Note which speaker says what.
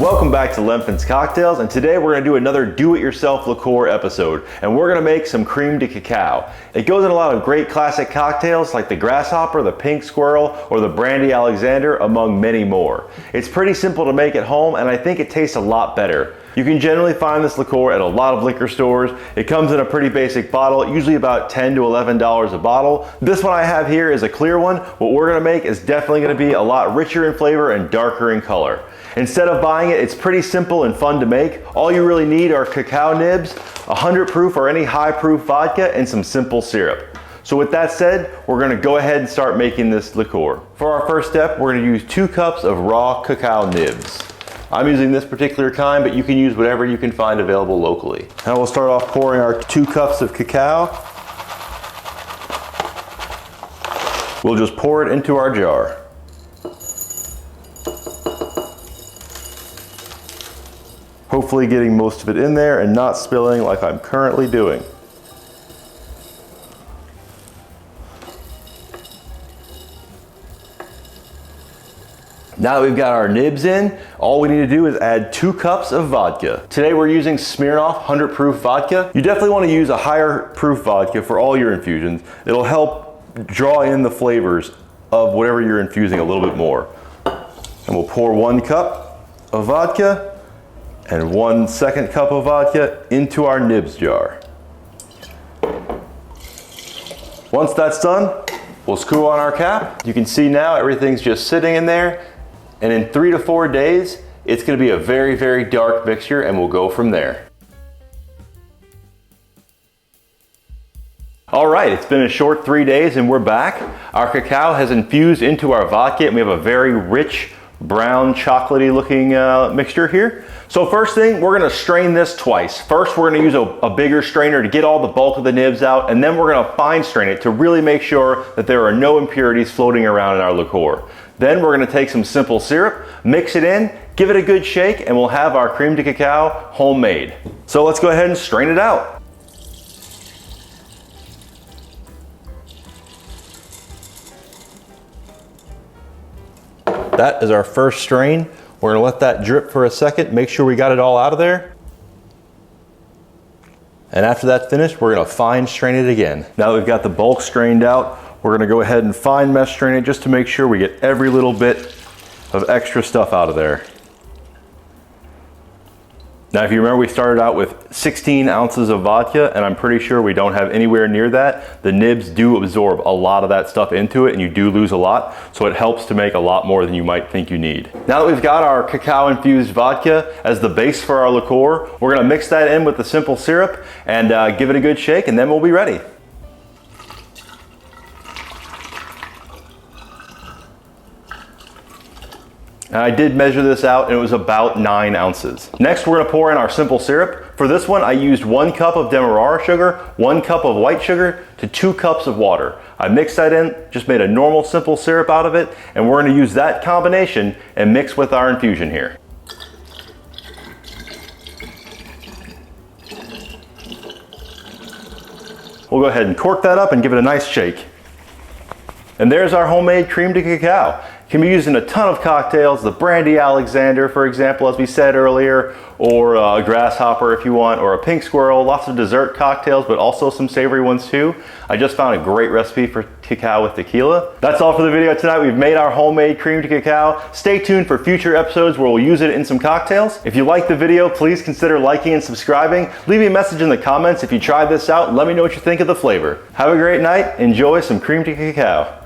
Speaker 1: Welcome back to Lempin's Cocktails, and today we're going to do another do-it-yourself liqueur episode, and we're going to make some creme de cacao. It goes in a lot of great classic cocktails like the grasshopper, the pink squirrel, or the brandy Alexander, among many more. It's pretty simple to make at home, and I think it tastes a lot better. You can generally find this liqueur at a lot of liquor stores. It comes in a pretty basic bottle, usually about $10 to $11 a bottle. This one I have here is a clear one. What we're going to make is definitely going to be a lot richer in flavor and darker in color. Instead of buying it, it's pretty simple and fun to make. All you really need are cacao nibs, 100 proof or any high proof vodka, and some simple syrup. So with that said, we're going to go ahead and start making this liqueur. For our first step, we're going to use 2 cups of raw cacao nibs. I'm using this particular kind, but you can use whatever you can find available locally. Now we'll start off pouring our 2 cups of cacao. We'll just pour it into our jar. Hopefully getting most of it in there and not spilling like I'm currently doing. Now that we've got our nibs in, all we need to do is add 2 cups of vodka. Today we're using Smirnoff 100 proof vodka. You definitely want to use a higher proof vodka for all your infusions. It'll help draw in the flavors of whatever you're infusing a little bit more. And we'll pour 1 cup of vodka and 1 second cup of vodka into our nibs jar. Once that's done, we'll screw on our cap. You can see now everything's just sitting in there, and in 3 to 4 days, it's gonna be a very, very dark mixture, and we'll go from there. All right, it's been a short 3 days and we're back. Our cacao has infused into our vodka, and we have a very rich, brown, chocolatey looking mixture here. So first thing, we're gonna strain this twice. First, we're gonna use a bigger strainer to get all the bulk of the nibs out, and then we're gonna fine strain it to really make sure that there are no impurities floating around in our liqueur. Then we're gonna take some simple syrup, mix it in, give it a good shake, and we'll have our creme de cacao homemade. So let's go ahead and strain it out. That is our first strain. We're gonna let that drip for a second, make sure we got it all out of there. And after that's finished, we're gonna fine strain it again. Now that we've got the bulk strained out, we're gonna go ahead and fine mesh strain it just to make sure we get every little bit of extra stuff out of there. Now, if you remember, we started out with 16 ounces of vodka, and I'm pretty sure we don't have anywhere near that. The nibs do absorb a lot of that stuff into it, and you do lose a lot, so it helps to make a lot more than you might think you need. Now that we've got our cacao-infused vodka as the base for our liqueur, we're gonna mix that in with the simple syrup and give it a good shake, and then we'll be ready. And I did measure this out, and it was about 9 ounces. Next, we're gonna pour in our simple syrup. For this one, I used 1 cup of Demerara sugar, 1 cup of white sugar, to 2 cups of water. I mixed that in, just made a normal simple syrup out of it, and we're gonna use that combination and mix with our infusion here. We'll go ahead and cork that up and give it a nice shake. And there's our homemade creme de cacao. Can be used in a ton of cocktails, the brandy Alexander, for example, as we said earlier, or a grasshopper if you want, or a pink squirrel, lots of dessert cocktails, but also some savory ones too. I just found a great recipe for cacao with tequila. That's all for the video tonight. We've made our homemade creme de cacao. Stay tuned for future episodes where we'll use it in some cocktails. If you liked the video, please consider liking and subscribing. Leave me a message in the comments if you tried this out and let me know what you think of the flavor. Have a great night. Enjoy some creme de cacao.